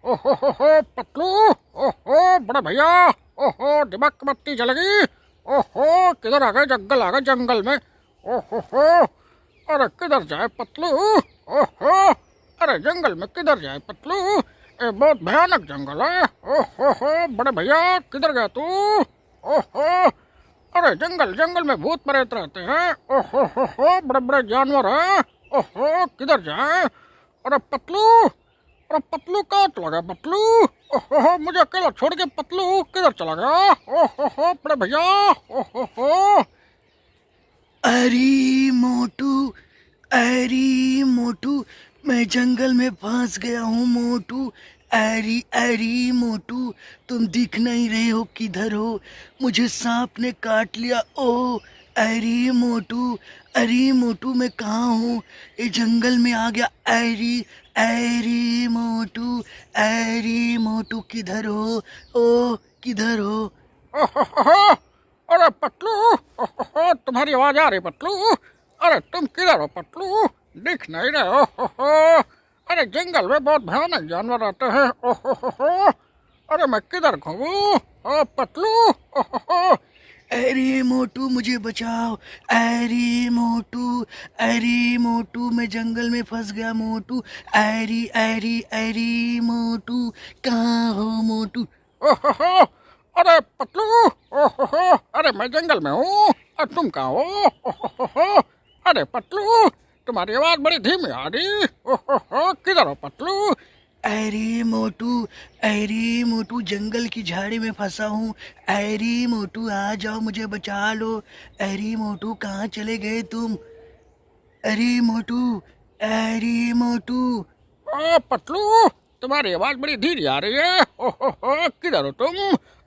पतलू, ओहो बड़े भैया, ओहो दिमाग की बत्ती जल गई। ओहो किधर आ गए, जंगल आ गए, जंगल में। ओहो अरे किधर जाए पतलू, ओहो अरे जंगल में किधर जाए पतलू, ये बहुत भयानक जंगल है। ओहो बड़े भैया किधर गया तू। ओहो अरे जंगल जंगल में भूत प्रेत रहते हैं। ओहो बड़े बड़े जानवर हैं। ओहो किधर जाए। अरे पतलू, अरे पतलू कहाँ चला गया पतलू। ओहो मुझे अकेला छोड़ के पतलू किधर चला गया। ओहो बड़े भैया, ओहो। अरे मोटू, अरे मोटू, मैं जंगल में फंस गया हूँ मोटू। अरे अरे मोटू, तुम दिख नहीं रहे हो, किधर हो। मुझे सांप ने काट लिया। ओ अरे मोटू, अरे मोटू मैं कहाँ हूँ, ये जंगल में आ गया। अरे अरे मोटू, अरे मोटू किधर हो, ओ किधर हो। ओहो अरे पतलू, ओहो तुम्हारी आवाज आ रही पतलू। अरे तुम किधर हो पतलू, दिख नहीं रहे हो। ओहो अरे जंगल में बहुत भयानक जानवर आते हैं। ओहो अरे मैं किधर घूमूं। ओ पतलू, ओहो अरे मोटू मुझे बचाओ। अरे मोटू, अरे मोटू मैं जंगल में फंस गया मोटू। अरे अरे अरे मोटू कहाँ हो मोटू। ओहो अरे पतलू, ओहो अरे मैं जंगल में हूँ और तुम कहाँ हो। ओहो अरे पतलू तुम्हारी आवाज बड़ी धीमी आ रही। ओहो किधर हो पतलू। अरे मोटू, अरे मोटू जंगल की झाड़ी में फंसा हूँ। अरे मोटू आ जाओ, मुझे बचा लो। अरे मोटू कहाँ चले गए तुम। अरे मोटू, अरे मोटू। ओ पतलू तुम्हारी आवाज बड़ी धीरे आ रही है। ओहो किधर हो तुम।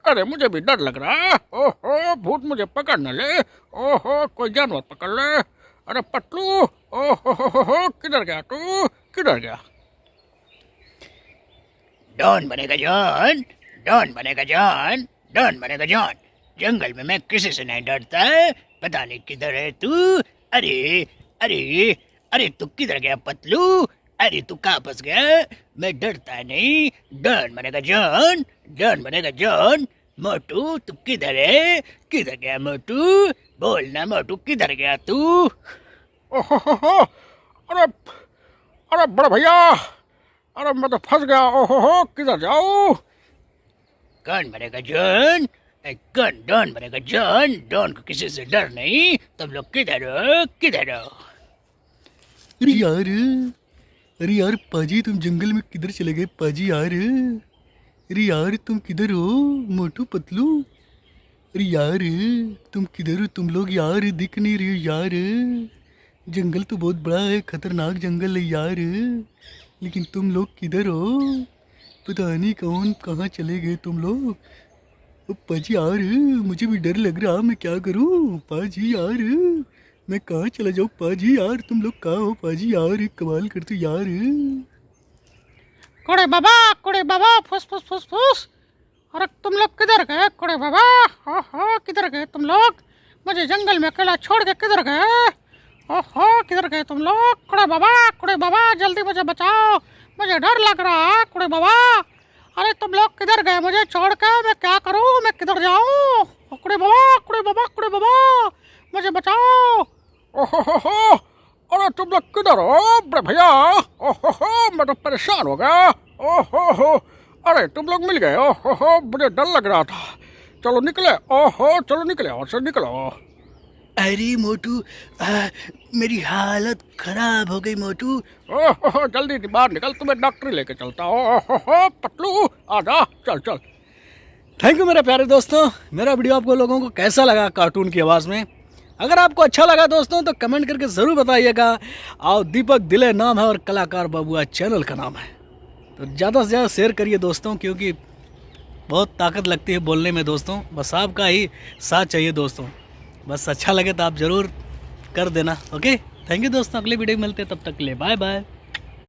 अरे मुझे भी डर लग रहा है। ओहो भूत मुझे पकड़ न ले। ओहो कोई जानवर पकड़ ले। अरे पतलू, ओहो किधर गया तू, किधर गया। डॉन बनेगा जॉन, डॉन बनेगा जॉन, डॉन बनेगा जॉन। जंगल में मैं किसी से नहीं डरता, पता नहीं किधर है तू। अरे अरे अरे तू किधर गया पतलू, अरे तू कहाँ फंस गया। मैं डरता नहीं, डॉन बनेगा जॉन, डॉन बनेगा जॉन। मोटू तू किधर है, किधर गया मोटू, बोलना मोटू किधर गया तू। ओहो अरे, अरे बड़ा भैया, अरे मैं तो फंस गया। ओहो किधर जाऊँ। कौन बनेगा जॉन, कौन डॉन बनेगा जॉन। डॉन को किसी से डर नहीं। तुम लोग किधर हो, किधर हो। अरे यार, अरे यार पाजी तुम जंगल में किधर चले गए पाजी यार। अरे यार तुम किधर हो मोटू पतलू। अरे यार तुम किधर हो तुम लोग यार, दिख नहीं रहे हो यार। जंगल तो बहुत बड़ा है, खतरनाक जंगल है यार, लेकिन तुम लोग किधर हो। पता नहीं कौन कहाँ चले गए तुम लोग। ओ पाजी यार मुझे भी डर लग रहा, मैं क्या करूँ पाजी यार। मैं कहाँ चला जाऊँ पाजी यार, तुम लोग कहाँ हो पाजी यार, कमाल करते यार। कुड़े बाबा फुस फुस फुस फुस। अरे तुम लोग किधर गए कुड़े बाबा। ओहो किधर गए तुम लोग, मुझे जंगल में अकेला छोड़ के किधर गए। ओहो किधर गए तुम लोग। कुड़े बाबा जल्दी मुझे बचाओ, मुझे डर लग रहा है कुड़े बाबा। अरे तुम लोग किधर गए मुझे छोड़ के, मैं क्या करूँ, मैं किधर जाऊँ। कुड़े बाबा, कुड़े बाबा, कुड़े बाबा मुझे बचाओ। ओहो अरे तुम लोग किधर हो बड़े भैया। ओहो मैं तो परेशान हो गया। ओहो अरे तुम लोग मिल गए। ओहो मुझे डर लग रहा था। चलो निकले, ओहो चलो निकले, और से निकलो। अरे मोटू मेरी हालत खराब हो गई मोटू। ओहो जल्दी बाहर निकल, तुम्हें डॉक्टर लेके चलता हूँ। ओहो पतलू आजा, चल चल। थैंक यू मेरे प्यारे दोस्तों। मेरा वीडियो आपको लोगों को कैसा लगा कार्टून की आवाज़ में। अगर आपको अच्छा लगा दोस्तों तो कमेंट करके ज़रूर बताइएगा। और दीपक दिले नाम है और कलाकार बबुआ चैनल का नाम है। तो ज़्यादा से ज़्यादा शेयर करिए दोस्तों, क्योंकि बहुत ताकत लगती है बोलने में दोस्तों। बस आपका ही साथ चाहिए दोस्तों। बस अच्छा लगे तो आप ज़रूर कर देना। ओके थैंक यू दोस्तों, अगले वीडियो में मिलते हैं, तब तक के लिए बाय बाय।